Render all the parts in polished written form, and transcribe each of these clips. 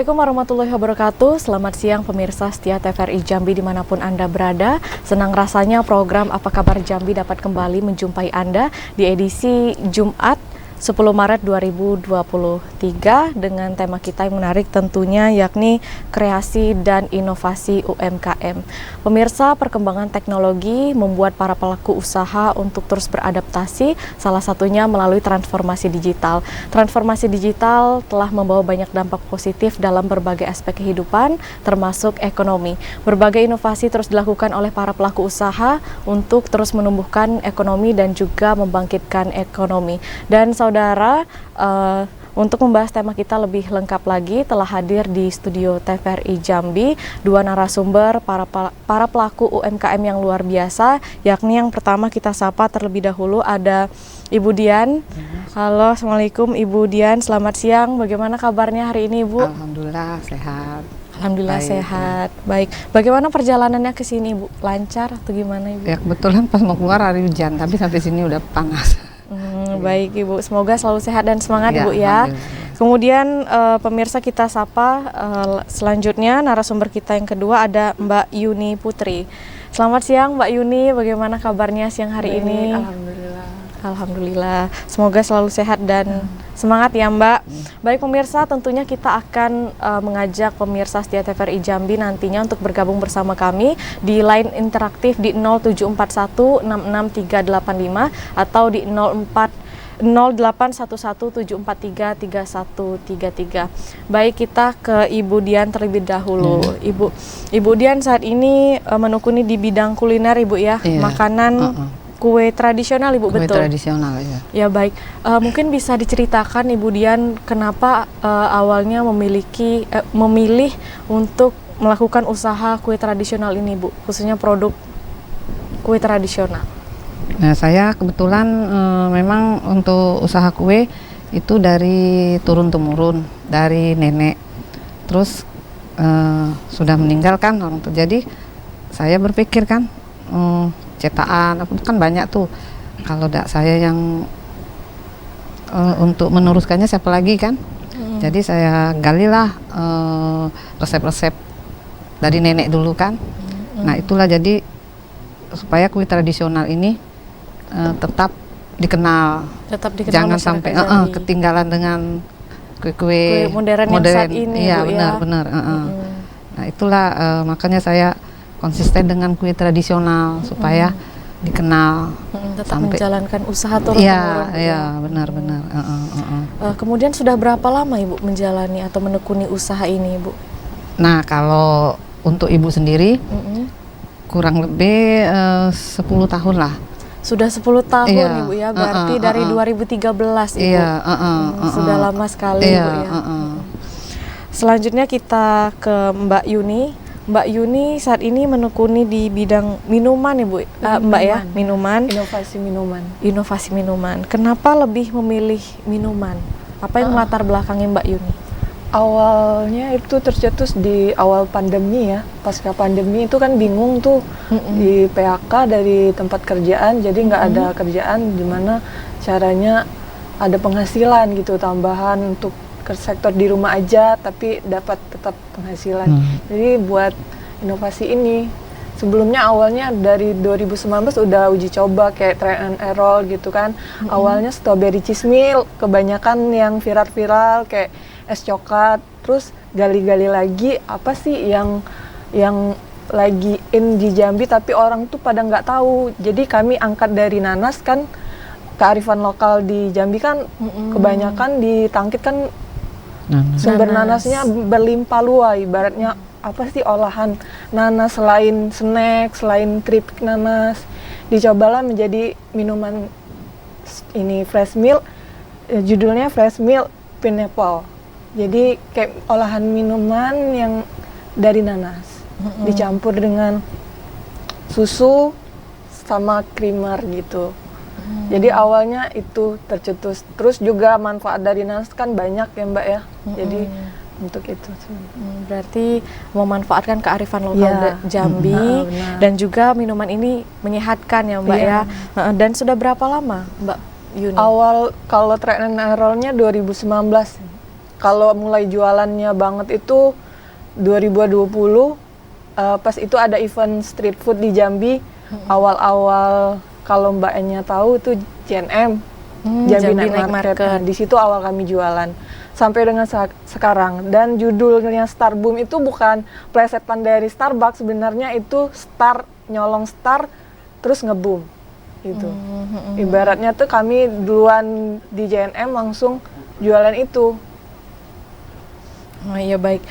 Assalamualaikum warahmatullahi wabarakatuh. Selamat siang pemirsa setia TVRI Jambi dimanapun Anda berada. Senang rasanya program Apa Kabar Jambi dapat kembali menjumpai Anda di edisi Jumat 10 Maret 2023 dengan tema kita yang menarik tentunya yakni kreasi dan inovasi UMKM. Pemirsa, perkembangan teknologi membuat para pelaku usaha untuk terus beradaptasi, salah satunya melalui transformasi digital. Transformasi digital telah membawa banyak dampak positif dalam berbagai aspek kehidupan, termasuk ekonomi. Berbagai inovasi terus dilakukan oleh para pelaku usaha untuk terus menumbuhkan ekonomi dan juga membangkitkan ekonomi. Dan saudara, untuk membahas tema kita lebih lengkap lagi telah hadir di studio TVRI Jambi dua narasumber para pelaku UMKM yang luar biasa, yakni yang pertama kita sapa terlebih dahulu ada Ibu Dian. Halo, Assalamualaikum Ibu Dian, selamat siang. Bagaimana kabarnya hari ini Ibu? Alhamdulillah sehat. Alhamdulillah sehat. Baik. Bagaimana perjalanannya ke sini Ibu? Lancar atau gimana Ibu? Ya kebetulan pas mau keluar hari hujan, tapi sampai sini udah panas. Baik Ibu, semoga selalu sehat dan semangat Ya, Ibu ya. Kemudian pemirsa kita sapa selanjutnya narasumber kita yang kedua ada Mbak Yuni Putri. Selamat siang Mbak Yuni, bagaimana kabarnya siang hari ini? Alhamdulillah. Alhamdulillah, semoga selalu sehat dan semangat ya Mbak. Baik pemirsa, tentunya kita akan mengajak pemirsa setia TVRI Jambi nantinya untuk bergabung bersama kami di line interaktif di 0741 66385 atau di 0811743333. Baik, kita ke Ibu Dian terlebih dahulu. Ibu Dian saat ini menekuni di bidang kuliner Ibu ya, makanan kue tradisional Ibu, Kue betul? tradisional ya. Ya baik, mungkin bisa diceritakan Ibu Dian kenapa awalnya memilih untuk melakukan usaha kue tradisional ini Bu, khususnya produk kue tradisional. Nah saya kebetulan memang untuk usaha kue itu dari turun-temurun dari nenek. Terus sudah meninggal kan orang tua. Jadi saya berpikir kan cetakan apa kan banyak tuh. Kalau tidak saya yang untuk meneruskannya siapa lagi kan? Jadi saya galilah resep-resep dari nenek dulu kan. Nah itulah jadi supaya kue tradisional ini tetap dikenal. Jangan sampai ketinggalan dengan kue-kue modern yang saat ini. Iya Bu, benar. Nah itulah makanya saya konsisten dengan kue tradisional supaya dikenal. Tetap menjalankan usaha turun temurun. Iya benar. Kemudian sudah berapa lama Ibu menjalani atau menekuni usaha ini Ibu? Nah kalau untuk Ibu sendiri kurang lebih 10 tahun lah. Sudah 10 tahun Ibu ya, berarti dari 2013 Ibu. Sudah lama sekali Ibu ya. Selanjutnya kita ke Mbak Yuni. Mbak Yuni saat ini menekuni di bidang minuman Ibu, Mbak ya, minuman. Inovasi minuman. Kenapa lebih memilih minuman? Apa yang melatar belakangnya Mbak Yuni? Awalnya itu tercetus di awal pandemi ya. Pasca pandemi itu kan bingung tuh di PHK dari tempat kerjaan, jadi nggak ada kerjaan, gimana caranya ada penghasilan gitu tambahan untuk ke sektor di rumah aja tapi dapat tetap penghasilan. Jadi buat inovasi ini sebelumnya awalnya dari 2019 udah uji coba kayak try and error gitu kan. Awalnya strawberry cheese meal, kebanyakan yang viral-viral kayak es coklat, terus gali-gali lagi apa sih yang lagi in di Jambi tapi orang tuh pada nggak tahu. Jadi kami angkat dari nanas kan, kearifan lokal di Jambi kan kebanyakan ditangkit kan sumber nanasnya berlimpah luas, ibaratnya apa sih olahan nanas selain snack, selain keripik nanas. Dicobalah menjadi minuman ini fresh milk, judulnya fresh milk pineapple. Jadi kayak olahan minuman yang dari nanas dicampur dengan susu sama creamer gitu. Jadi awalnya itu tercetus. Terus juga manfaat dari nanas kan banyak ya Mbak ya. Jadi untuk itu. Berarti memanfaatkan kearifan lokal Jambi dan juga minuman ini menyehatkan ya Mbak ya. Dan sudah berapa lama Mbak Yuni? Awal kalau try and error-nya 2019. kalau mulai jualannya banget itu 2020, pas itu ada event street food di Jambi. Awal-awal kalau mbaknya tahu itu JNM, Jambi Night Market. Nah, di situ awal kami jualan sampai dengan sekarang. Dan judulnya Starboom itu bukan plesetan dari Starbucks, sebenarnya itu star, nyolong star terus ngeboom gitu. Ibaratnya tuh kami duluan di JNM langsung jualan itu. Oh iya, baik.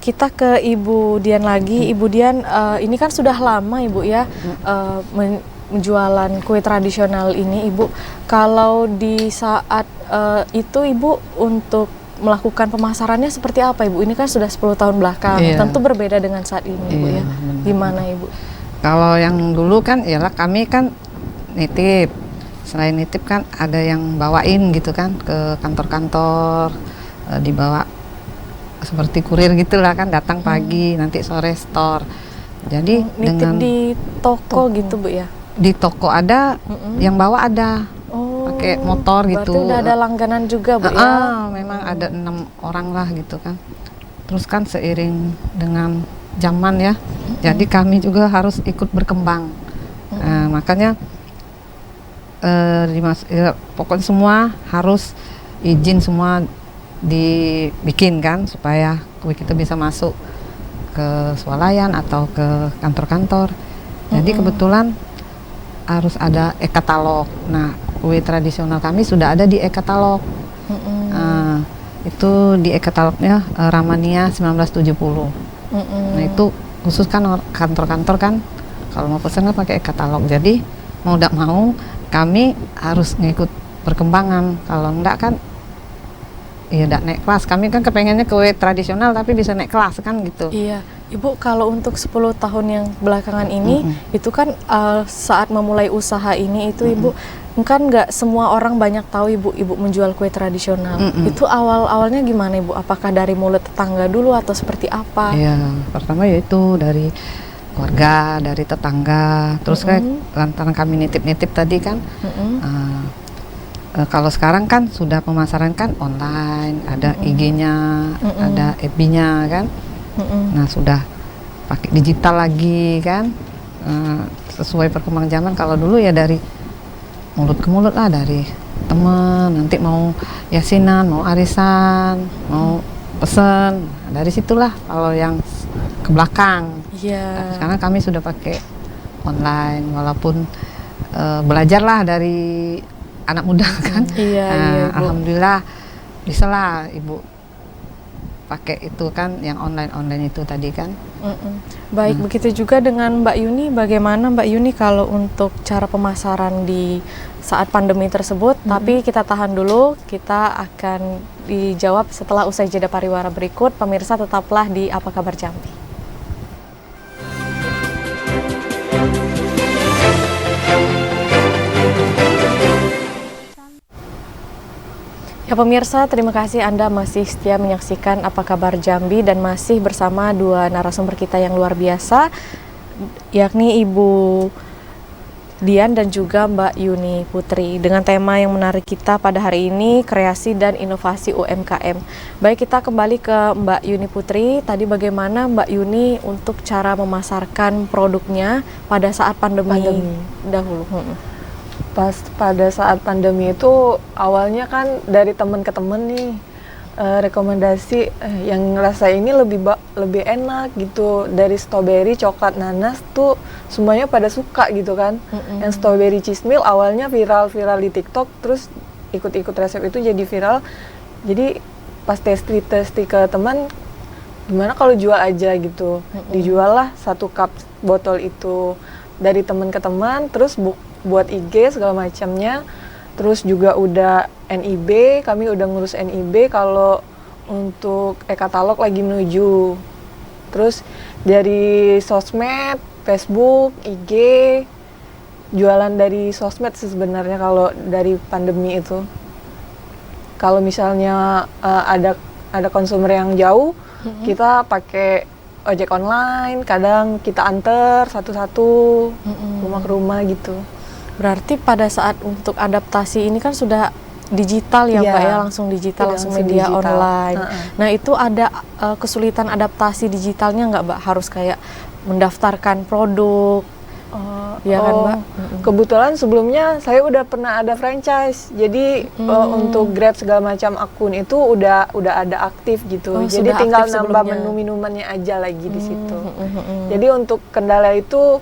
Kita ke Ibu Dian lagi. Ibu Dian, ini kan sudah lama Ibu ya menjualan kue tradisional ini, Ibu. Kalau di saat itu Ibu untuk melakukan pemasarannya seperti apa, Ibu? Ini kan sudah 10 tahun belakang, tentu berbeda dengan saat ini, Ibu ya. Gimana, Ibu? Kalau yang dulu kan, ialah kami kan nitip. Selain nitip kan ada yang bawain gitu kan ke kantor-kantor, dibawa seperti kurir gitulah kan, datang pagi, nanti sore store. Jadi nitip dengan di toko gitu, Bu ya? Di toko ada, yang bawa ada. Pakai motor gitu. Berarti udah ada langganan juga, Bu ya? Memang ada 6 orang lah gitu kan. Terus kan seiring dengan zaman ya, jadi kami juga harus ikut berkembang. Makanya pokoknya semua harus izin semua dibikin kan, supaya kue kita bisa masuk ke swalayan atau ke kantor-kantor. Jadi kebetulan harus ada e-katalog. Nah, kue tradisional kami sudah ada di e-katalog. Itu di e-katalognya Ramania 1970. Nah, itu khusus kan kantor-kantor kan kalau mau pesan kan pakai e-katalog. Jadi mau tidak mau kami harus ngikut perkembangan. Kalau enggak kan iya, tidak naik kelas. Kami kan kepengennya kue tradisional tapi bisa naik kelas kan gitu. Iya, Ibu, kalau untuk 10 tahun yang belakangan ini, itu kan saat memulai usaha ini itu Ibu, kan nggak semua orang banyak tahu Ibu menjual kue tradisional. Itu awalnya gimana, Ibu? Apakah dari mulut tetangga dulu atau seperti apa? Iya, pertama yaitu dari keluarga, dari tetangga. Terus kayak lantaran kami nitip-nitip tadi kan. Kalau sekarang kan sudah pemasaran kan online, ada IG-nya, ada FB-nya kan. Nah, sudah pakai digital lagi kan, sesuai perkembangan zaman. Kalau dulu ya dari mulut ke mulut lah, dari teman, nanti mau yasinan, mau arisan, mau pesen, dari situlah kalau yang ke belakang. Nah, sekarang kami sudah pakai online, walaupun belajarlah dari anak muda kan. Alhamdulillah bisalah Ibu pakai itu kan, yang online itu tadi kan. Baik, begitu juga dengan Mbak Yuni. Bagaimana Mbak Yuni kalau untuk cara pemasaran di saat pandemi tersebut? Tapi kita tahan dulu, kita akan dijawab setelah usai jeda pariwara berikut. Pemirsa tetaplah di Apa Kabar Jambi. Ya pemirsa, terima kasih Anda masih setia menyaksikan Apa Kabar Jambi dan masih bersama dua narasumber kita yang luar biasa, yakni Ibu Dian dan juga Mbak Yuni Putri, dengan tema yang menarik kita pada hari ini, kreasi dan inovasi UMKM. Baik, kita kembali ke Mbak Yuni Putri. Tadi bagaimana Mbak Yuni untuk cara memasarkan produknya pada saat pandemi. Dahulu? Pas pada saat pandemi itu awalnya kan dari teman ke teman nih, rekomendasi yang ngerasa ini lebih enak gitu, dari strawberry, coklat, nanas tuh semuanya pada suka gitu kan. Yang strawberry cheese meal awalnya viral di TikTok, terus ikut-ikut resep itu jadi viral. Jadi pas testi ke teman, gimana kalau jual aja gitu. Dijual lah 1 cup botol itu dari teman ke teman, terus buat IG segala macamnya. Terus juga udah NIB, kami udah ngurus NIB kalau untuk e-katalog lagi menuju. Terus dari sosmed, Facebook, IG, jualan dari sosmed sih sebenarnya kalau dari pandemi itu. Kalau misalnya ada konsumer yang jauh, kita pakai ojek online, kadang kita anter satu-satu rumah ke rumah gitu. Berarti pada saat untuk adaptasi ini kan sudah digital ya Iya. Mbak ya, langsung digital, Iya, langsung langsung media digital. online. Heeh. Nah itu ada kesulitan adaptasi digitalnya nggak Mbak? Harus kayak mendaftarkan produk, ya kan Mbak? Kebetulan sebelumnya saya udah pernah ada franchise, jadi untuk Grab segala macam akun itu udah ada aktif gitu. Oh, Jadi sudah tinggal aktif nambah sebelumnya. menu minumannya aja lagi di situ. Jadi untuk kendala itu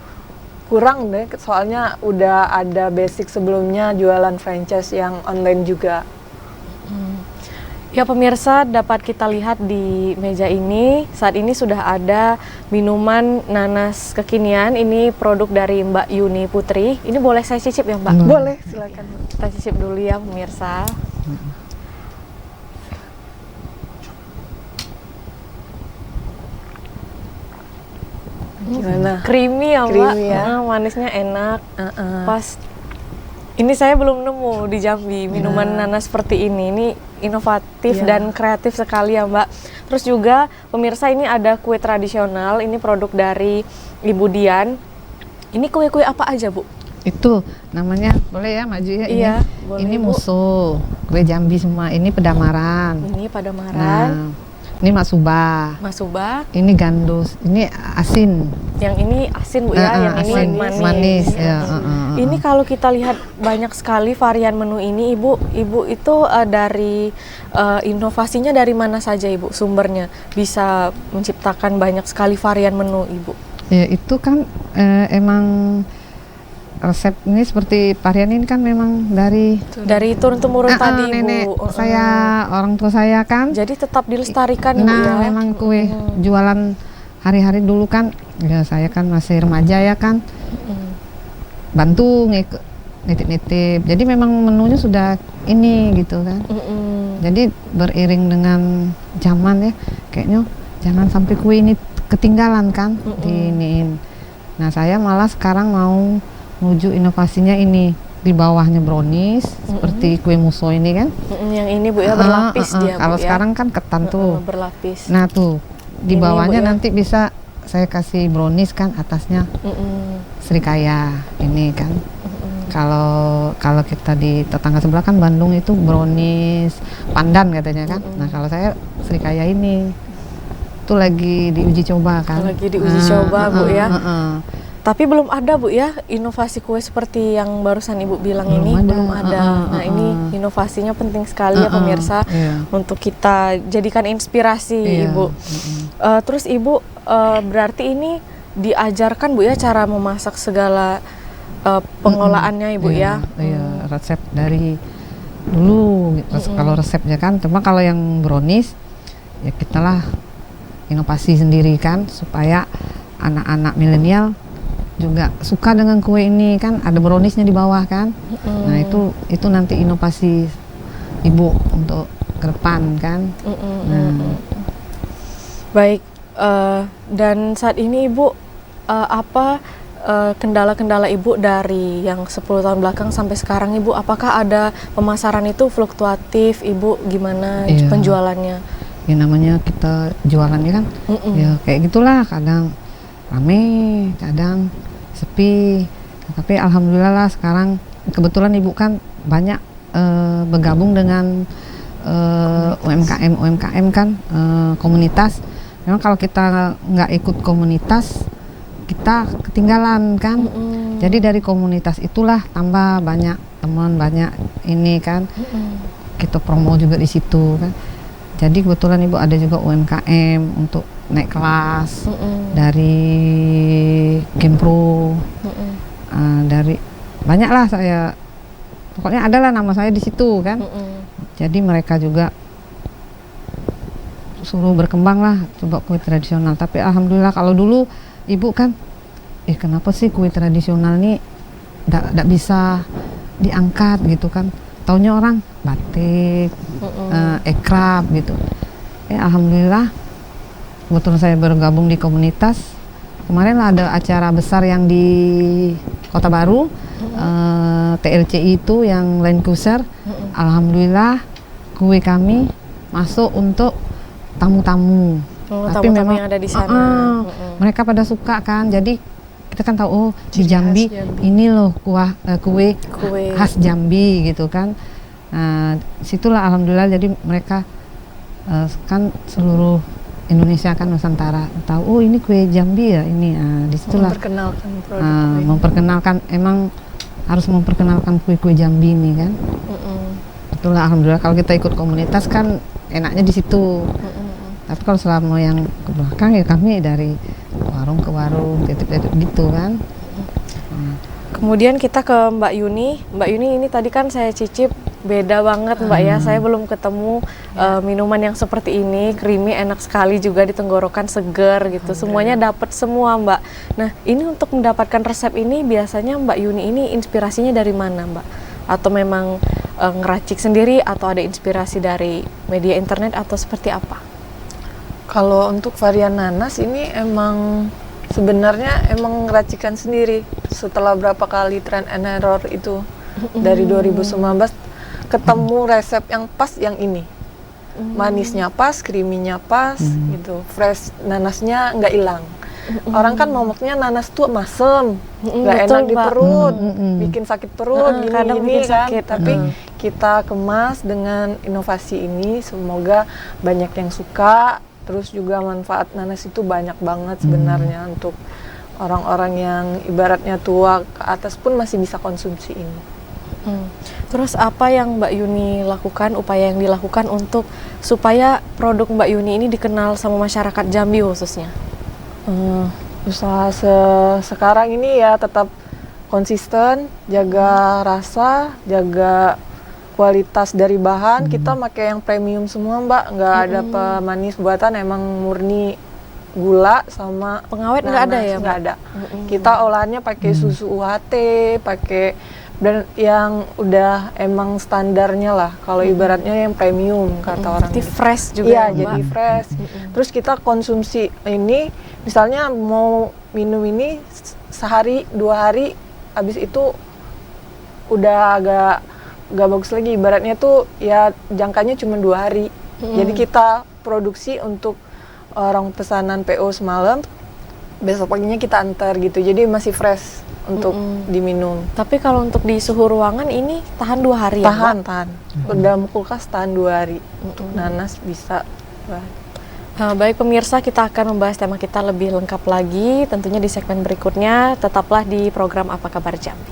kurang deh, soalnya udah ada basic sebelumnya jualan franchise yang online juga. Ya pemirsa, dapat kita lihat di meja ini, saat ini sudah ada minuman nanas kekinian. Ini produk dari Mbak Yuni Putri. Ini boleh saya cicip ya Mbak? Boleh, silakan. Kita cicip dulu ya pemirsa. Gimana? Creamy ya Mbak? Creamy ya. Manisnya enak. Heeh. Pas. Ini saya belum nemu di Jambi minuman nanas seperti ini. Ini inovatif Iya. dan kreatif sekali ya Mbak. Terus juga pemirsa ini ada kue tradisional. Ini produk dari Ibu Dian. Ini kue-kue apa aja Bu? Itu namanya, boleh ya maju ya? Iya, ini, boleh, ini Bu. musuh, kue Jambi semua. Ini pedamaran. Ini Padamaran, Nah, ini maksuba. Mas Subak. Ini gandus. Ini asin. Yang ini asin Bu ya, yang ini asin, manis. manis. Ini Ya, asin. Ini kalau kita lihat banyak sekali varian menu ini, Ibu itu dari inovasinya dari mana saja Ibu sumbernya bisa menciptakan banyak sekali varian menu Ibu? Ya itu kan emang resep ini seperti varian ini kan memang dari Dari turun temurun tadi nenek Ibu. saya, orang tua saya kan. Jadi tetap dilestarikan Ibu Nah, ya. memang kue jualan hari-hari dulu kan, ya saya kan masih remaja ya kan, bantu nitip-nitip. Jadi memang menunya sudah ini gitu kan. Jadi beriring dengan zaman ya, kayaknya jangan sampai kue ini ketinggalan kan, diiniin. Nah saya malah sekarang mau menuju inovasinya ini, di bawahnya brownies seperti kue muso ini kan. Yang ini Bu ya berlapis dia Bu Kalau ya. sekarang kan ketan tuh. Berlapis. Nah tuh di Ini, bawahnya Bu, ya. nanti bisa saya kasih brownies kan, atasnya serikaya ini kan. Kalau kita di tetangga sebelah kan Bandung itu brownies pandan katanya kan. Nah kalau saya serikaya ini itu lagi diuji coba kan. Lagi diuji coba Bu ya. Tapi belum ada Bu ya inovasi kue seperti yang barusan Ibu bilang ini, belum ada. Nah ini inovasinya penting sekali ya pemirsa, untuk kita jadikan inspirasi Ibu. Terus Ibu berarti ini diajarkan Bu ya cara memasak segala pengelolaannya Ibu ya. Iya, resep dari dulu kalau resepnya kan. Cuma kalau yang brownies ya kita lah inovasi sendiri kan, supaya anak-anak milenial juga suka dengan kue ini kan, ada browniesnya di bawah kan. Nah itu nanti inovasi Ibu untuk ke depan kan. Baik, dan saat ini Ibu apa kendala-kendala Ibu dari yang 10 tahun belakang sampai sekarang Ibu? Apakah ada pemasaran itu fluktuatif Ibu, gimana penjualannya? Ya namanya kita jualannya kan ya kayak gitulah, kadang rame, kadang sepi. Tapi alhamdulillah lah sekarang kebetulan Ibu kan banyak bergabung dengan UMKM kan, komunitas. Memang kalau kita nggak ikut komunitas kita ketinggalan kan. Jadi dari komunitas itulah tambah banyak teman, banyak ini kan. Kita promo juga di situ kan. Jadi kebetulan Ibu ada juga UMKM untuk naik kelas dari Kempro, dari banyak lah saya, pokoknya adalah nama saya di situ kan. Jadi mereka juga suruh berkembang lah, coba kue tradisional. Tapi alhamdulillah kalau dulu Ibu kan, kenapa sih kue tradisional ini nggak bisa diangkat gitu kan? Taunya orang batik, ekrab gitu. Alhamdulillah kebetulan saya bergabung di komunitas. Kemarin lah ada acara besar yang di Kota Baru, TLCI itu yang Land Cruiser. Alhamdulillah kue kami masuk untuk tamu-tamu. Tapi tamu-tamu memang yang ada di sana. Mereka pada suka kan. Jadi kita kan tahu, oh di Jambi ini loh kue khas Jambi gitu kan. Nah, situlah alhamdulillah jadi mereka kan seluruh Indonesia kan Nusantara tahu, oh ini kue Jambi ya ini. Disitulah Memperkenalkan produk kue. memperkenalkan, emang harus memperkenalkan kue-kue Jambi ini kan. Itulah alhamdulillah kalau kita ikut komunitas kan enaknya di situ. Tapi kalau selama yang ke belakang ya kami dari warung ke warung, titik-titik gitu kan. Kemudian kita ke Mbak Yuni. Mbak Yuni, ini tadi kan saya cicip, beda banget Mbak ya. Saya belum ketemu minuman yang seperti ini, creamy, enak sekali juga di tenggorokan, seger gitu. Semuanya dapat semua Mbak. Nah, ini untuk mendapatkan resep ini biasanya Mbak Yuni ini inspirasinya dari mana Mbak? Atau memang ngeracik sendiri atau ada inspirasi dari media internet atau seperti apa? Kalau untuk varian nanas ini emang sebenarnya emang racikan sendiri. Setelah berapa kali try and error itu dari 2019 ketemu resep yang pas yang ini. Manisnya pas, creamy-nya pas gitu. Fresh nanasnya nggak hilang. Orang kan momoknya nanas tuh masem, nggak betul, enak di Mbak. perut, bikin sakit perut, kadang gini-gini bikin kan. sakit. Tapi kita kemas dengan inovasi ini, semoga banyak yang suka. Terus juga manfaat nanas itu banyak banget sebenarnya untuk orang-orang yang ibaratnya tua ke atas pun masih bisa konsumsi ini. Terus apa yang Mbak Yuni lakukan, upaya yang dilakukan untuk supaya produk Mbak Yuni ini dikenal sama masyarakat Jambi khususnya? Usaha sekarang ini ya tetap konsisten, jaga rasa, jaga kualitas dari bahan. Kita pakai yang premium semua Mbak, nggak ada pemanis buatan, emang murni gula sama Pengawet nggak ada ya, nggak Mbak? ada. Kita olahannya pakai susu UHT, pakai dan yang udah emang standarnya lah. Kalau ibaratnya yang premium kata orang. Berarti fresh juga Iya, ya, Mbak? jadi fresh. Terus kita konsumsi ini, misalnya mau minum ini sehari 2 hari, habis itu udah agak gak bagus lagi. Ibaratnya tuh ya jangkanya cuma 2 hari. Jadi kita produksi untuk orang pesanan PO semalam, besok paginya kita antar gitu. Jadi masih fresh untuk diminum. Tapi kalau untuk di suhu ruangan ini tahan 2 hari ya, Mbak? Tahan. Dalam kulkas tahan 2 hari. Untuk nanas bisa 2 hari. Baik pemirsa, kita akan membahas tema kita lebih lengkap lagi tentunya di segmen berikutnya. Tetaplah di program Apa Kabar Jambi.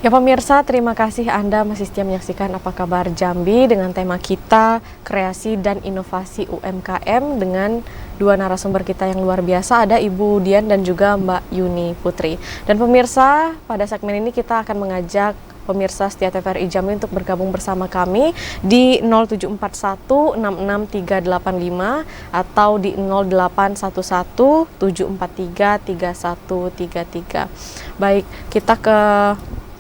Ya pemirsa, terima kasih Anda masih setia menyaksikan Apa Kabar Jambi dengan tema kita kreasi dan inovasi UMKM dengan 2 narasumber kita yang luar biasa, ada Ibu Dian dan juga Mbak Yuni Putri. Dan pemirsa, pada segmen ini kita akan mengajak pemirsa setia TVRI Jambi untuk bergabung bersama kami di 0741663385 atau di 081174333133. Baik, kita ke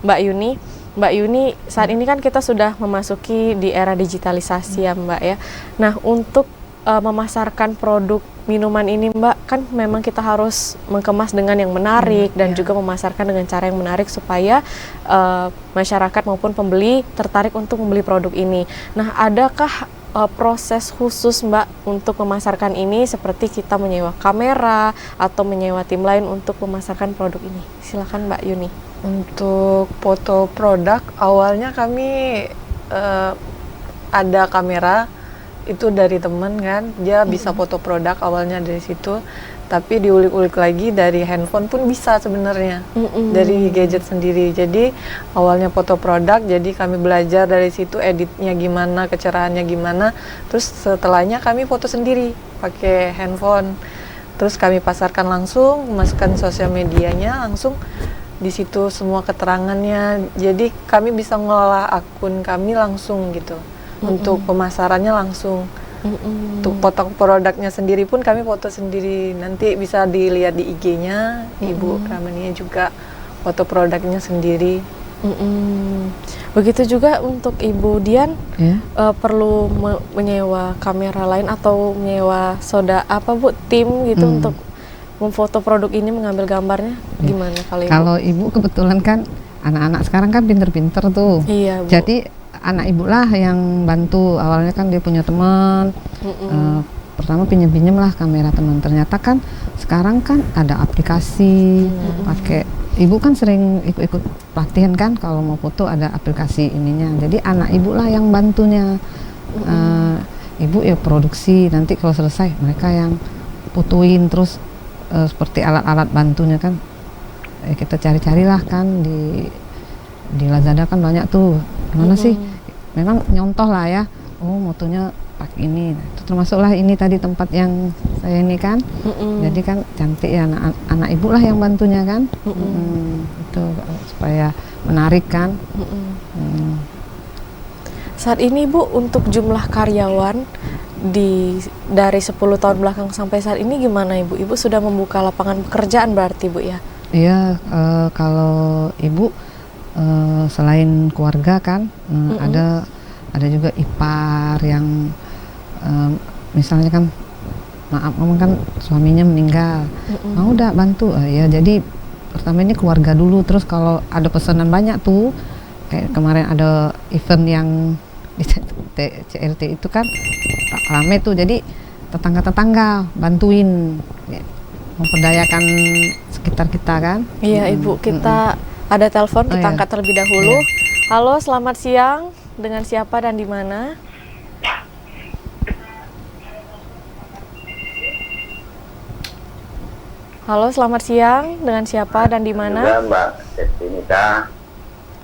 Mbak Yuni. Mbak Yuni, saat ini kan kita sudah memasuki di era digitalisasi ya Mbak ya. Nah, untuk memasarkan produk minuman ini Mbak, kan memang kita harus mengemas dengan yang menarik dan juga memasarkan dengan cara yang menarik supaya masyarakat maupun pembeli tertarik untuk membeli produk ini. Nah, adakah proses khusus Mbak untuk memasarkan ini seperti kita menyewa kamera atau menyewa tim lain untuk memasarkan produk ini? Silakan Mbak Yuni. Untuk foto produk, awalnya kami ada kamera itu dari temen kan, dia bisa foto produk awalnya dari situ, tapi diulik-ulik lagi dari handphone pun bisa sebenarnya, dari gadget sendiri. Jadi awalnya foto produk, jadi kami belajar dari situ editnya gimana, kecerahannya gimana, terus setelahnya kami foto sendiri pakai handphone, terus kami pasarkan langsung, masukkan sosial medianya langsung. Di situ semua keterangannya, jadi kami bisa ngelola akun kami langsung gitu. Untuk pemasarannya langsung. Untuk foto produknya sendiri pun kami foto sendiri. Nanti bisa dilihat di IG-nya Ibu Ramania juga foto produknya sendiri. Begitu juga untuk Ibu Dian, perlu menyewa kamera lain atau menyewa tim gitu untuk memfoto produk ini, mengambil gambarnya, gimana kalau Ibu? Kalau Ibu kebetulan kan anak-anak sekarang kan pinter-pinter tuh. Iya, Bu. Jadi anak Ibu lah yang bantu. Awalnya kan dia punya teman, pertama pinjem-pinjem lah kamera teman. Ternyata kan sekarang kan ada aplikasi, pakai ibu kan sering ikut-ikut pelatihan kan, kalau mau foto ada aplikasi ininya. Jadi anak ibu lah yang bantunya. Ibu ya produksi, nanti kalau selesai mereka yang fotoin, terus seperti alat-alat bantunya kan kita cari-carilah kan di Lazada kan banyak tuh. Gimana sih? Memang nyontoh lah ya. Oh, motonya pakai ini. Nah, itu termasuklah ini tadi tempat yang saya ini kan. Jadi kan cantik ya, anak ibu lah yang bantunya kan. Itu supaya menarik kan. Saat ini Bu, untuk jumlah karyawan dari 10 tahun belakang sampai saat ini gimana Ibu? Ibu sudah membuka lapangan pekerjaan berarti Bu ya? Iya, kalau ibu selain keluarga kan ada juga ipar yang misalnya kan maaf ngomong kan suaminya meninggal, mau udah bantu ya. Jadi pertama ini keluarga dulu, terus kalau ada pesanan banyak tuh kayak kemarin ada event yang di CRT itu kan rame tuh, jadi tetangga-tetangga bantuin ya, memperdayakan sekitar kita kan. Iya Ibu, kita ada telepon, kita angkat terlebih dahulu. Halo, selamat siang. Dengan siapa dan di mana? Halo, selamat siang. Dengan siapa dan di mana? Juga Mbak Destinita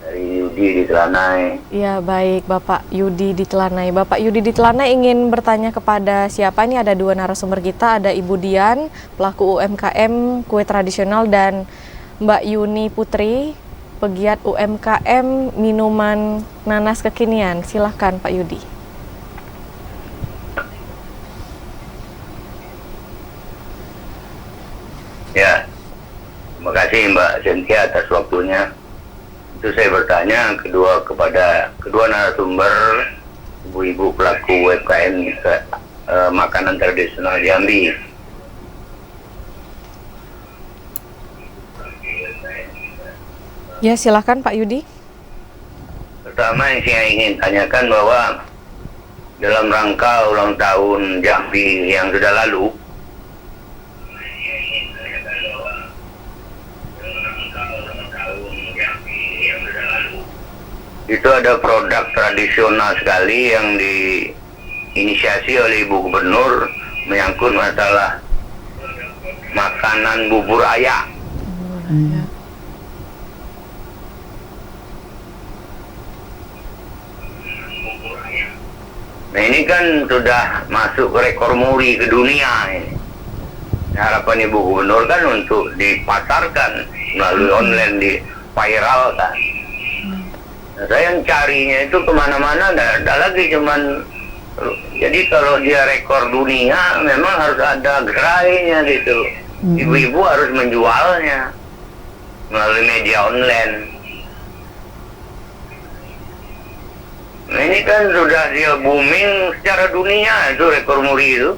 dari Yudi di Telanai. Ya, baik Bapak Yudi di Telanai. Bapak Yudi di Telanai ingin bertanya kepada siapa? Ini ada dua narasumber kita, ada Ibu Dian, pelaku UMKM kue tradisional, dan Mbak Yuni Putri, pegiat UMKM minuman nanas kekinian. Silahkan Pak Yudi. Ya, terima kasih Mbak Cynthia atas waktunya. Itu saya bertanya kepada kedua narasumber, ibu-ibu pelaku UMKM makanan tradisional Jambi. Ya, silakan Pak Yudi. Pertama yang saya ingin tanyakan bahwa dalam rangka ulang tahun Jambi yang sudah lalu, itu ada produk tradisional sekali yang diinisiasi oleh Ibu Gubernur menyangkut masalah makanan bubur ayak. Nah ini kan sudah masuk ke rekor muri ke dunia ini. Harapan Ibu Gubernur kan untuk dipasarkan melalui online, di-viralkan. Nah, saya yang carinya itu kemana-mana, ada lagi cuman. Jadi kalau dia rekor dunia, memang harus ada gerainya gitu. Ibu-ibu harus menjualnya melalui media online. Nah ini kan sudah dia booming secara dunia, itu rekor muri itu.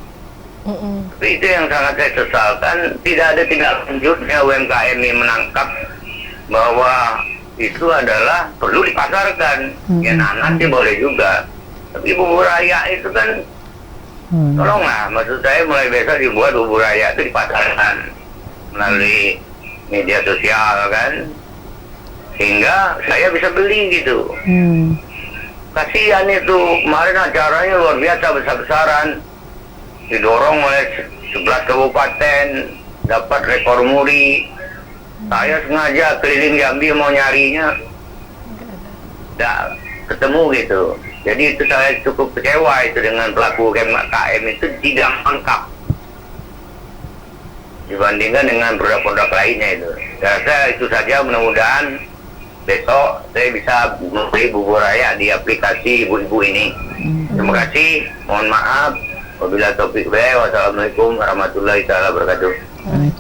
Tapi itu yang sangat saya sesalkan, tidak ada tindak lanjutnya UMKM ini menangkap bahwa itu adalah perlu dipasarkan. Ya nanas sih boleh juga, tapi bubur ayak itu kan tolonglah, maksud saya mulai besok dibuat bubur ayak itu dipasarkan melalui media sosial kan, sehingga saya bisa beli gitu. Kasihan itu, kemarin acaranya luar biasa besar-besaran, didorong oleh 11 kabupaten, dapat rekor muri. Saya sengaja keliling Jambi mau nyarinya, tidak ketemu gitu. Jadi itu saya cukup kecewa itu dengan pelaku UMKM itu tidak lengkap dibandingkan dengan produk-produk lainnya itu. Saya itu saja, mudah-mudahan besok saya bisa membeli bubur ayak di aplikasi ibu-ibu ini. Terima kasih, mohon maaf. Wabillahi taufiq wal wassalamualaikum warahmatullahi wabarakatuh.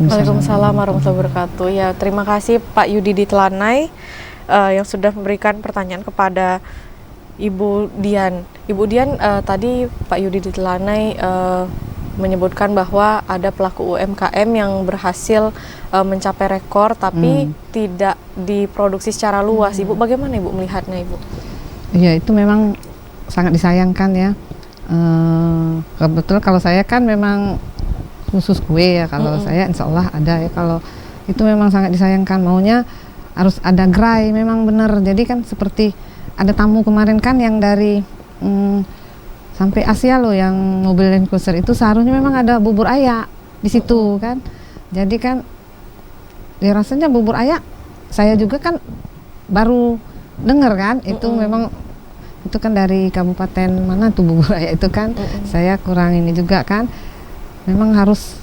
Waalaikumsalam warahmatullahi wabarakatuh. Ya, terima kasih Pak Yudi di Telanai yang sudah memberikan pertanyaan kepada Ibu Dian. Ibu Dian, tadi Pak Yudi di Telanai menyebutkan bahwa ada pelaku UMKM yang berhasil mencapai rekor tapi tidak diproduksi secara luas. Ibu, bagaimana Ibu melihatnya Ibu? Iya, itu memang sangat disayangkan ya. Kebetulan kalau saya kan memang khusus kue ya, kalau saya insya Allah ada ya. Kalau itu memang sangat disayangkan, maunya harus ada gerai, memang benar. Jadi kan seperti ada tamu kemarin kan yang dari sampai Asia loh, yang mobil Land Cruiser itu seharusnya memang ada bubur ayak di situ kan. Jadi kan ya rasanya bubur ayak, saya juga kan baru dengar kan, itu memang itu kan dari kabupaten mana tuh bubur ayak itu kan. Saya kurang ini juga kan, memang harus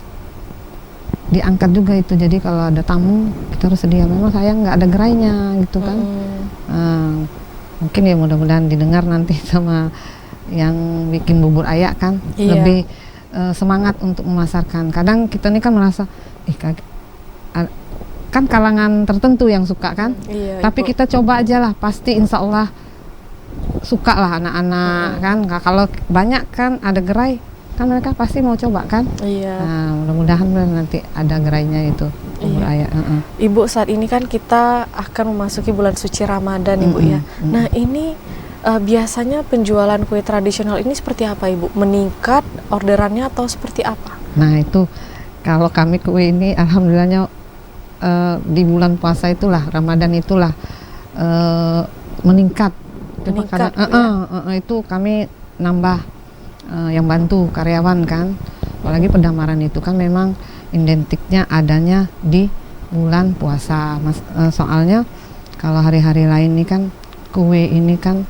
diangkat juga itu. Jadi kalau ada tamu kita harus sedia, memang saya nggak ada gerainya gitu kan. Mungkin ya mudah-mudahan didengar nanti sama yang bikin bubur ayak kan. Lebih semangat untuk memasarkan. Kadang kita ini kan merasa kan kalangan tertentu yang suka kan, tapi kita coba aja lah, pasti insya Allah suka lah anak-anak kan. Kalau banyak kan ada gerai kan, mereka pasti mau coba kan. Nah, mudah-mudahan nanti ada gerainya itu bubur ayak. Ibu, saat ini kan kita akan memasuki bulan suci Ramadan, Ibu ya. Nah, ini biasanya penjualan kue tradisional ini seperti apa, Ibu? Meningkat orderannya atau seperti apa? Nah, itu kalau kami kue ini alhamdulillahnya di bulan puasa itulah, Ramadan itulah meningkat. Meningkat, itu kami nambah yang bantu karyawan kan. Apalagi Pedamaran itu kan memang identiknya adanya di bulan puasa. Soalnya kalau hari-hari lain ini kan kue ini kan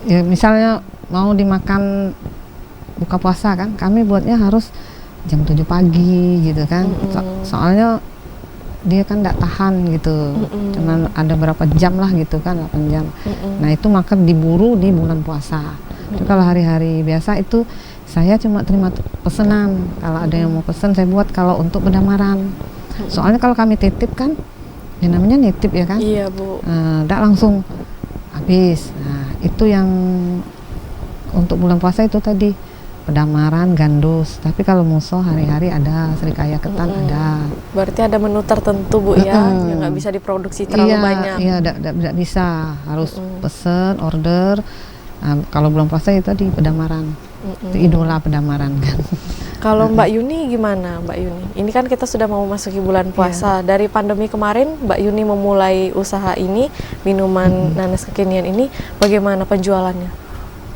ya misalnya mau dimakan buka puasa kan, kami buatnya harus jam 7 pagi gitu kan. Soalnya dia kan tidak tahan gitu, cuman ada berapa jam lah gitu kan, 8 jam. Nah itu maka diburu di bulan puasa. Tapi kalau hari-hari biasa itu saya cuma terima pesanan. Kalau ada yang mau pesan saya buat, kalau untuk Pedamaran. Soalnya kalau kami titip kan, ya namanya nitip ya kan. Iya, Bu. Tidak langsung habis. Nah itu yang untuk bulan puasa itu tadi Pedamaran, gandus. Tapi kalau muso hari-hari ada, serikaya ketan ada. Berarti ada menu tertentu, Bu, ya, yang nggak bisa diproduksi terlalu banyak. Iya, tidak bisa, harus pesen, order. Nah, kalau bulan puasa itu di Pedamaran, itu idola Pedamaran kan. Kalau Mbak Yuni gimana, Mbak Yuni? Ini kan kita sudah mau masuki bulan puasa. Dari pandemi kemarin, Mbak Yuni memulai usaha ini, minuman nanas kekinian ini, bagaimana penjualannya?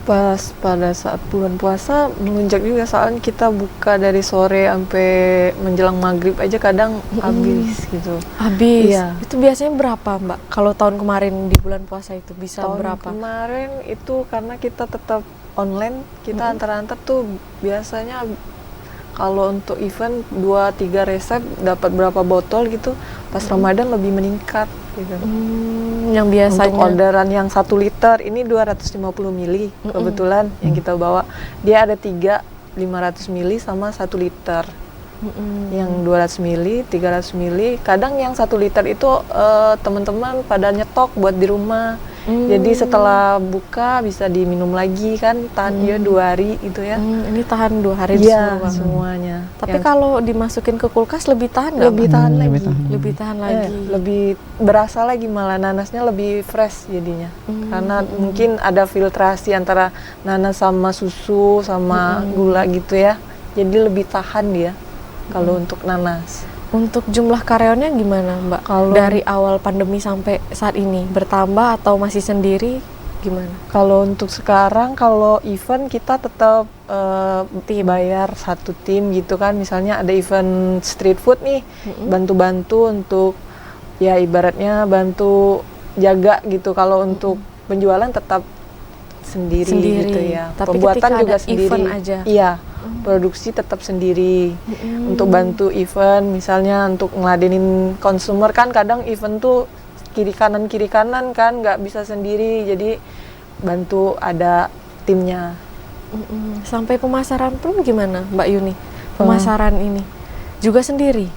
Pas pada saat bulan puasa melunjak juga, soalnya kita buka dari sore sampai menjelang maghrib aja kadang habis gitu. Habis? Iya. Itu biasanya berapa, Mbak? Kalau tahun kemarin di bulan puasa itu bisa Tahun berapa? kemarin itu karena kita tetap online, kita antar-antar tuh biasanya kalau untuk event 2-3 resep dapat berapa botol gitu. Pas Ramadan lebih meningkat gitu. Yang biasanya Untuk orderan yang 1 liter ini 250 mili kebetulan yang kita bawa. Dia ada 3 500 mili sama 1 liter. Yang 200 mili, 300 mili. Kadang yang 1 liter itu teman-teman pada nyetok buat di rumah. Jadi setelah buka bisa diminum lagi kan, tahan dia 2 hari gitu ya. Ini tahan 2 hari Iya, semua. semuanya. Tapi kalau dimasukin ke kulkas lebih tahan nggak? Lebih Mbak? tahan lagi. Lebih tahan lagi. Lebih berasa lagi, malah nanasnya lebih fresh jadinya. Karena mungkin ada filtrasi antara nanas sama susu sama gula gitu ya. Jadi lebih tahan dia kalau untuk nanas. Untuk jumlah karyawannya gimana, Mbak? Dari awal pandemi sampai saat ini bertambah atau masih sendiri? Gimana? Kalau untuk sekarang, kalau event kita tetap bayar 1 tim gitu kan. Misalnya ada event street food nih, bantu-bantu untuk ya ibaratnya bantu jaga gitu. Kalau untuk penjualan tetap sendiri gitu ya. Tapi pembuatan ketika juga ada sendiri. event aja. Iya. Produksi tetap sendiri untuk bantu event, misalnya untuk ngeladenin konsumer kan kadang event tuh kiri kanan kan nggak bisa sendiri, jadi bantu ada timnya. Sampai pemasaran pun gimana, Mbak Yuni? Pemasaran ini juga sendiri?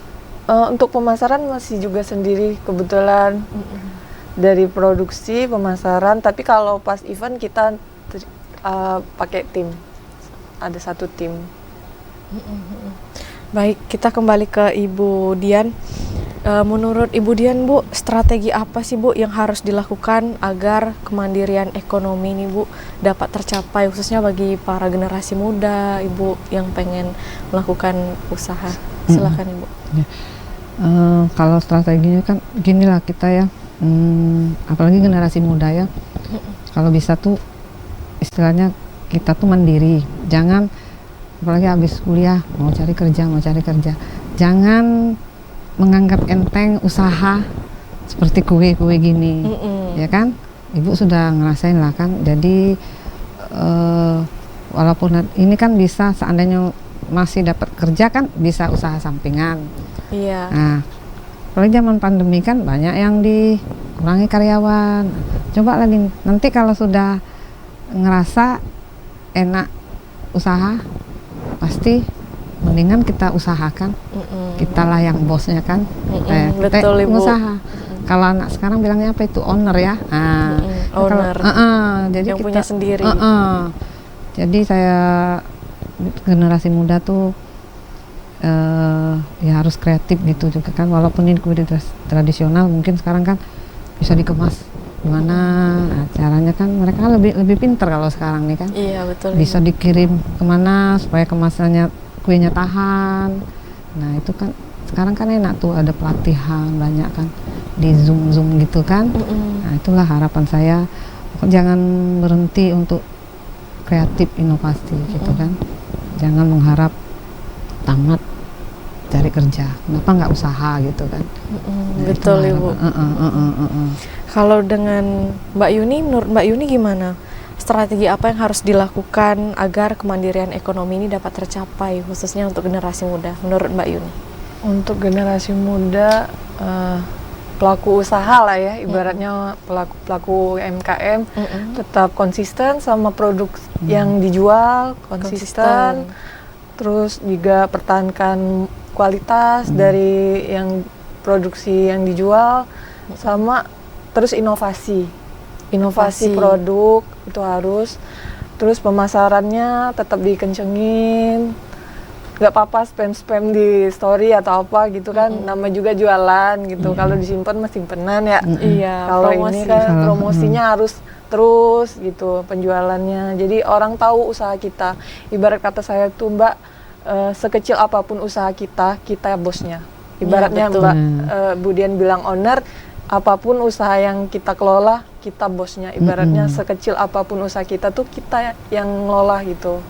Untuk pemasaran masih juga sendiri kebetulan. Dari produksi, pemasaran, tapi kalau pas event kita pakai tim. Ada 1 tim. Baik, kita kembali ke Ibu Dian. Menurut Ibu Dian, Bu, strategi apa sih Bu yang harus dilakukan agar kemandirian ekonomi ini Bu dapat tercapai, khususnya bagi para generasi muda, Ibu yang pengen melakukan usaha? Silakan Ibu. Kalau strateginya kan gini lah kita ya, apalagi generasi muda ya, kalau bisa tuh istilahnya kita tuh mandiri, jangan apalagi habis kuliah mau cari kerja, jangan menganggap enteng usaha seperti kue-kue gini, ya kan? Ibu sudah ngerasain lah kan. Jadi walaupun ini kan bisa seandainya masih dapat kerja kan bisa usaha sampingan. Iya. Nah, apalagi zaman pandemi kan banyak yang dikurangi karyawan. Coba lagi nanti kalau sudah ngerasa enak usaha, pasti mendingan kita usahakan. Kita lah yang bosnya kan. Betul Ibu. Usaha. Kalau anak sekarang bilangnya apa itu owner ya. Nah, owner. Jadi yang kita punya sendiri. Jadi saya generasi muda tuh ya harus kreatif gitu juga kan, walaupun ini kue tradisional mungkin sekarang kan bisa dikemas gimana. Nah, caranya kan mereka lebih pintar kalau sekarang nih kan. Iya betul. Bisa dikirim kemana supaya kemasannya kuenya tahan. Nah itu kan sekarang kan enak tuh, ada pelatihan banyak kan di Zoom gitu kan. Nah itulah harapan saya, jangan berhenti untuk kreatif inovasi gitu kan. Jangan mengharap tamat cari kerja, kenapa nggak usaha gitu kan. Nah, betul Ibu. Kalau dengan Mbak Yuni, menurut Mbak Yuni gimana? Strategi apa yang harus dilakukan agar kemandirian ekonomi ini dapat tercapai, khususnya untuk generasi muda, menurut Mbak Yuni? Untuk generasi muda, pelaku usaha lah ya, ibaratnya pelaku UMKM, tetap konsisten sama produk yang dijual, konsisten. Terus juga pertahankan kualitas dari yang produksi yang dijual, sama terus inovasi produk itu harus. Terus pemasarannya tetap dikencengin, nggak apa-apa spam di story atau apa gitu kan, nama juga jualan gitu. Kalau disimpan mah simpenan ya. Iya. Kalau ini kan promosinya harus terus gitu penjualannya. Jadi orang tahu usaha kita. Ibarat kata saya tuh Mbak, sekecil apapun usaha kita bosnya. Ibaratnya Mbak Bu Dian bilang owner, apapun usaha yang kita kelola, kita bosnya. Ibaratnya sekecil apapun usaha kita tuh kita yang ngelola gitu,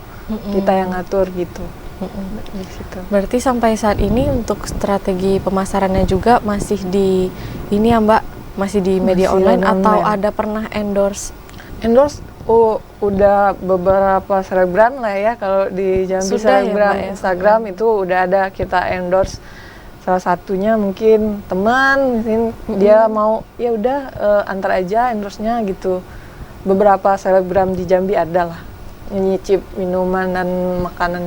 kita yang ngatur gitu. Berarti sampai saat ini untuk strategi pemasarannya juga masih di ini ya Mbak, masih di media online atau ada pernah endorse? Udah beberapa selebgram lah ya, kalau di Jambi selebgram ya, Instagram itu udah ada kita endorse. Salah satunya mungkin teman, dia mau ya udah antar aja endorse-nya gitu. Beberapa selebgram di Jambi ada lah nyicip minuman dan makanan.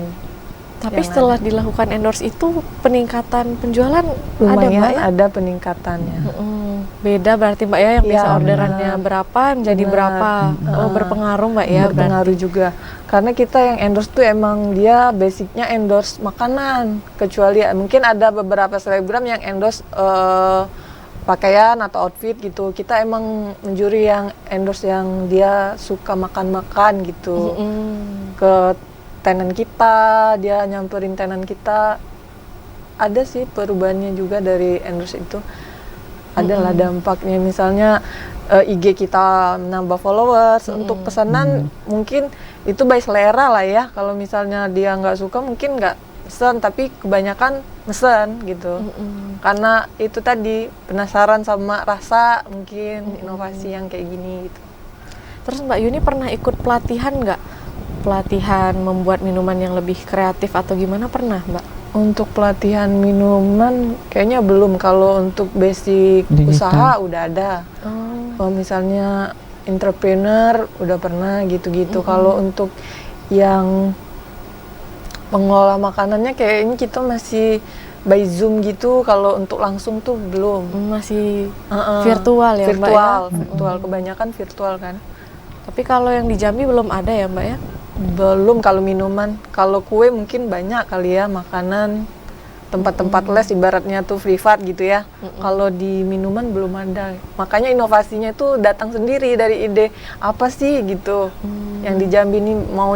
Tapi setelah dilakukan endorse itu peningkatan penjualan lumayan, ada Mbak ya? Ada peningkatannya. Beda berarti Mbak ya, yang biasa orderannya berapa menjadi berapa. Berpengaruh Mbak ya. Berpengaruh juga. Karena kita yang endorse tuh emang dia basicnya endorse makanan. Kecuali mungkin ada beberapa selebgram yang endorse pakaian atau outfit gitu. Kita emang menjuri yang endorse yang dia suka makan-makan gitu. Ke tenan kita, dia nyamperin tenan kita. Ada sih perubahannya juga dari endorse itu. Adalah dampaknya, misalnya IG kita menambah followers. Untuk pesanan mungkin itu by selera lah ya. Kalau misalnya dia nggak suka mungkin nggak pesen, tapi kebanyakan mesen gitu. Karena itu tadi penasaran sama rasa, mungkin inovasi yang kayak gini gitu. Terus Mbak Yuni pernah ikut pelatihan nggak? Pelatihan membuat minuman yang lebih kreatif atau gimana, pernah Mbak? Untuk pelatihan minuman kayaknya belum. Kalau untuk basic usaha udah ada. Misalnya entrepreneur udah pernah gitu-gitu. Kalau untuk yang pengelola makanannya kayaknya kita masih by Zoom gitu. Kalau untuk langsung tuh belum. Masih virtual ya Mbak ya? Virtual, kebanyakan virtual kan. Tapi kalau yang di Jambi belum ada ya Mbak ya? Belum kalau minuman. Kalau kue mungkin banyak kali ya, makanan tempat-tempat les ibaratnya tuh privat gitu ya. Kalau di minuman belum ada. Makanya inovasinya itu datang sendiri dari ide apa sih gitu. Yang di Jambi ini mau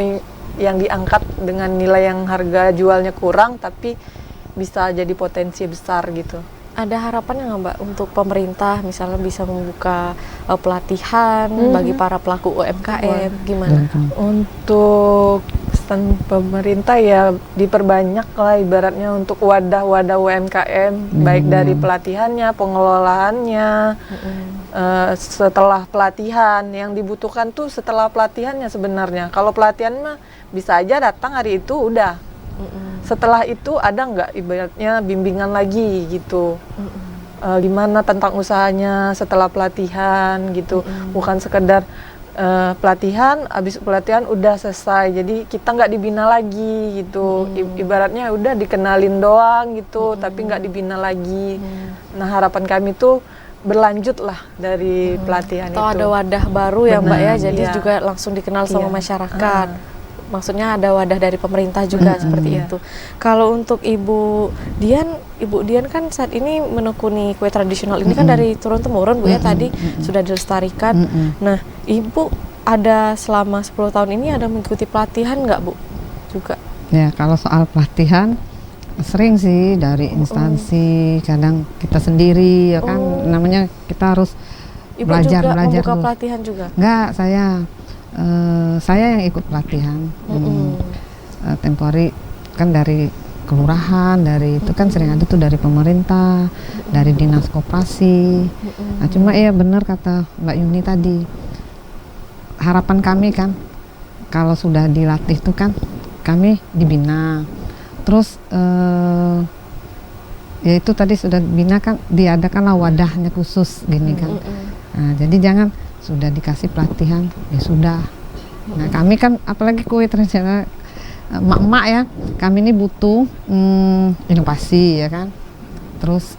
yang diangkat dengan nilai yang harga jualnya kurang tapi bisa jadi potensi besar gitu. Ada harapan nggak Mbak untuk pemerintah misalnya bisa membuka pelatihan bagi para pelaku UMKM gimana? Untuk stand pemerintah ya diperbanyak lah ibaratnya untuk wadah-wadah UMKM baik dari pelatihannya, pengelolaannya. Setelah pelatihan yang dibutuhkan tuh setelah pelatihannya sebenarnya. Kalau pelatihan mah bisa aja datang hari itu udah. Setelah itu ada nggak ibaratnya bimbingan lagi gitu, gimana tentang usahanya setelah pelatihan gitu, bukan sekedar pelatihan, habis pelatihan udah selesai, jadi kita nggak dibina lagi gitu, ibaratnya udah dikenalin doang gitu, tapi nggak dibina lagi. Nah harapan kami tuh berlanjut lah dari pelatihan Atau itu. ada wadah baru ya Mbak ya, jadi iya. juga langsung dikenal sama Iya. masyarakat. Maksudnya ada wadah dari pemerintah juga seperti itu. Kalau untuk Ibu Dian kan saat ini menekuni kue tradisional ini kan dari turun temurun Bu ya, tadi sudah dilestarikan. Nah Ibu ada selama 10 tahun ini ada mengikuti pelatihan nggak Bu? Juga. Ya kalau soal pelatihan sering sih dari instansi, kadang kita sendiri ya kan, namanya kita harus Ibu belajar juga membuka dulu. pelatihan juga? Enggak, saya yang ikut pelatihan. Tempo hari kan dari kelurahan, dari itu kan sering ada tuh dari pemerintah, dari dinas koperasi. Nah, cuma ya benar kata Mbak Yuni tadi, harapan kami kan kalau sudah dilatih tuh kan kami dibina, terus ya itu tadi sudah dibina kan diadakanlah wadahnya khusus gini kan. Nah, jadi jangan sudah dikasih pelatihan ya sudah. Nah kami kan apalagi kue tradisional emak-emak ya, kami ini butuh inovasi ya kan, terus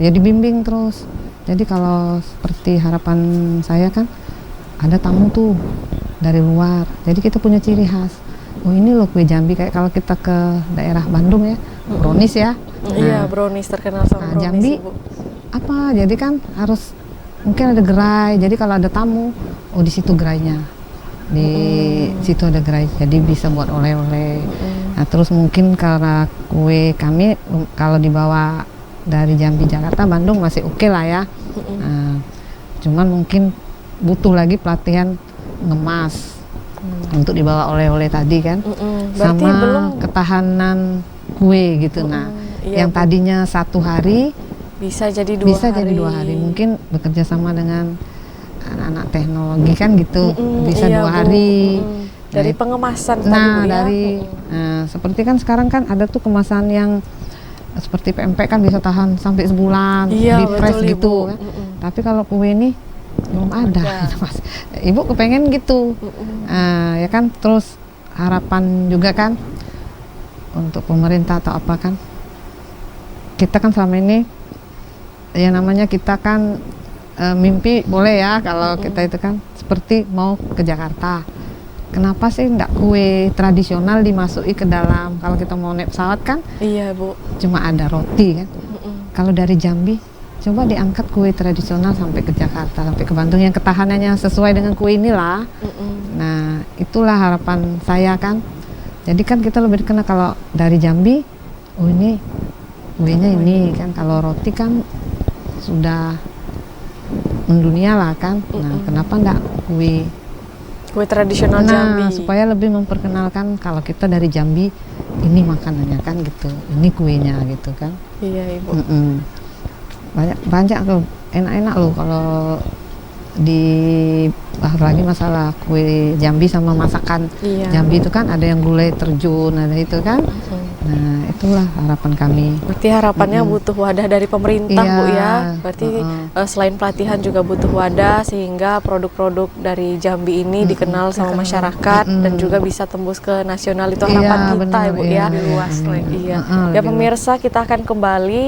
ya dibimbing terus. Jadi kalau seperti harapan saya kan ada tamu tuh dari luar, jadi kita punya ciri khas. Oh ini loh kue Jambi, kayak kalau kita ke daerah Bandung ya, brownies ya. Iya, brownies terkenal sama brownies Jambi Ibu. apa? Jadi kan harus mungkin ada gerai. Jadi kalau ada tamu, oh di situ gerainya, di situ ada gerai. Jadi bisa buat oleh-oleh. Nah terus mungkin karena kue kami kalau dibawa dari Jambi Jakarta Bandung masih oke lah ya. Nah, cuman mungkin butuh lagi pelatihan ngemas untuk dibawa oleh-oleh tadi kan. Berarti Sama belum ketahanan kue gitu. Nah iya, yang Bu. tadinya 1 hari Bisa jadi 2 bisa hari. jadi 2 hari, mungkin bekerja sama dengan anak-anak teknologi kan gitu, bisa iya, 2 Bu. hari. Dari Nah, pengemasan tadi nah Bu ya. dari seperti kan sekarang kan ada tuh kemasan yang seperti PMP kan bisa tahan sampai sebulan, Iya, di press betul, gitu Ibu. kan. Tapi kalau kue ini belum ada. Mas. Ibu kepengen gitu. Ya kan, terus harapan juga kan untuk pemerintah atau apa kan, kita kan selama ini ya namanya kita kan mimpi boleh ya kalau kita itu kan seperti mau ke Jakarta. Kenapa sih enggak kue tradisional dimasuki ke dalam? Kalau kita mau naik pesawat kan Iya Bu. cuma ada roti kan. Kalau dari Jambi coba diangkat kue tradisional sampai ke Jakarta, sampai ke Bandung yang ketahanannya sesuai dengan kue inilah. Nah itulah harapan saya kan. Jadi kan kita lebih dikenal kalau dari Jambi, oh ini kuenya ini kan. Kalau roti kan sudah mendunia lah kan. Nah kenapa enggak Kue tradisional Jambi. supaya lebih memperkenalkan kalau kita dari Jambi, ini makanannya kan gitu, ini kuenya gitu kan. Iya Ibu. Banyak tuh enak-enak loh kalau bahas lagi masalah kue Jambi sama masakan Jambi itu kan ada yang gulai terjun, ada itu kan. Nah itulah harapan kami. Berarti harapannya butuh wadah dari pemerintah Iya. Bu ya. Berarti selain pelatihan juga butuh wadah sehingga produk-produk dari Jambi ini dikenal sama masyarakat dan juga bisa tembus ke nasional. Itu harapan kita benar, Ibu iya, ya. lebih luas lagi. Iya. Ya lebih pemirsa, kita akan kembali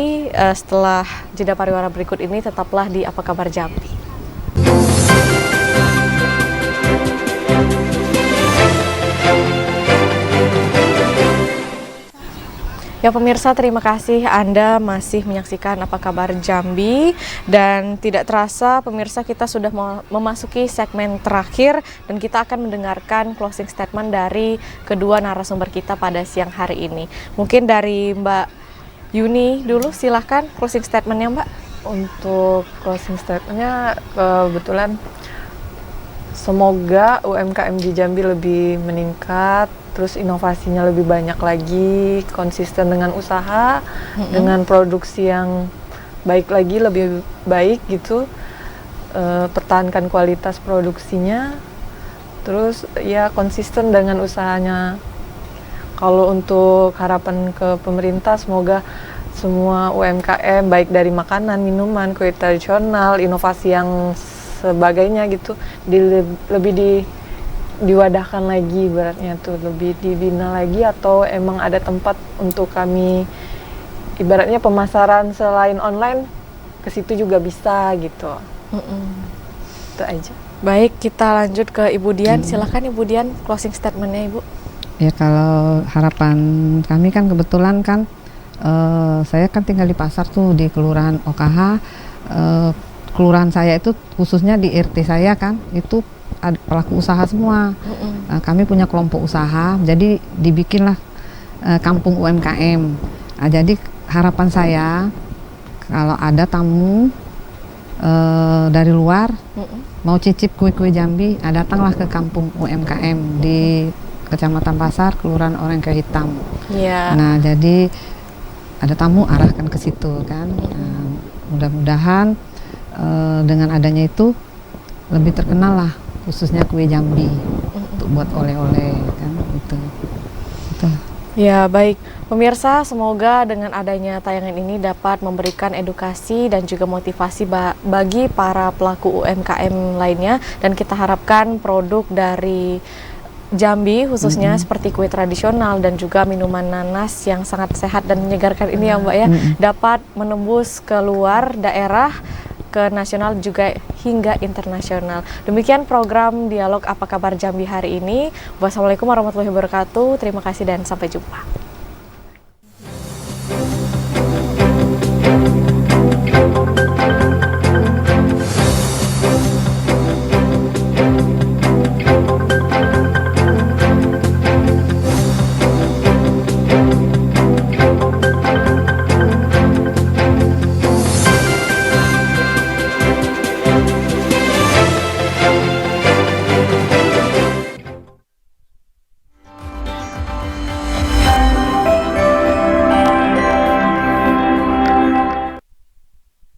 setelah jeda pariwara berikut ini. Tetaplah di Apa Kabar Jambi. Ya Ya pemirsa, terima kasih Anda masih menyaksikan Apa Kabar Jambi, dan tidak terasa pemirsa kita sudah memasuki segmen terakhir dan kita akan mendengarkan closing statement dari kedua narasumber kita pada siang hari ini. Mungkin dari Mbak Yuni dulu, silahkan closing statementnya Mbak. Untuk closing statementnya, kebetulan semoga UMKM di Jambi lebih meningkat, terus inovasinya lebih banyak lagi, konsisten dengan usaha, dengan produksi yang baik lagi, lebih baik gitu, pertahankan kualitas produksinya, terus ya konsisten dengan usahanya. Kalau untuk harapan ke pemerintah, semoga semua UMKM baik dari makanan, minuman, kue tradisional, inovasi yang sebagainya gitu, lebih diwadahkan lagi, ibaratnya tuh lebih dibina lagi, atau emang ada tempat untuk kami ibaratnya pemasaran selain online ke situ juga bisa gitu. Itu aja. Baik, kita lanjut ke Ibu Dian. Silakan Ibu Dian, closing statementnya Ibu. Ya, kalau harapan kami kan kebetulan kan saya kan tinggal di pasar tuh di Kelurahan OKH. Kelurahan saya itu khususnya di RT saya kan itu pelaku usaha semua. Kami punya kelompok usaha, jadi dibikinlah kampung UMKM. Jadi harapan saya kalau ada tamu dari luar mau cicip kue-kue Jambi, datanglah ke kampung UMKM di Kecamatan Pasar, Kelurahan Orengke Hitam. Nah, jadi ada tamu arahkan ke situ kan. Mudah-mudahan dengan adanya itu lebih terkenal lah, khususnya kue Jambi untuk buat oleh-oleh kan itu. Ya baik, pemirsa, semoga dengan adanya tayangan ini dapat memberikan edukasi dan juga motivasi bagi para pelaku UMKM lainnya, dan kita harapkan produk dari Jambi khususnya seperti kue tradisional dan juga minuman nanas yang sangat sehat dan menyegarkan ini ya Mbak ya, dapat menembus keluar daerah, ke nasional juga hingga internasional. Demikian program Dialog Apa Kabar Jambi hari ini. Wassalamualaikum warahmatullahi wabarakatuh. Terima kasih dan sampai jumpa.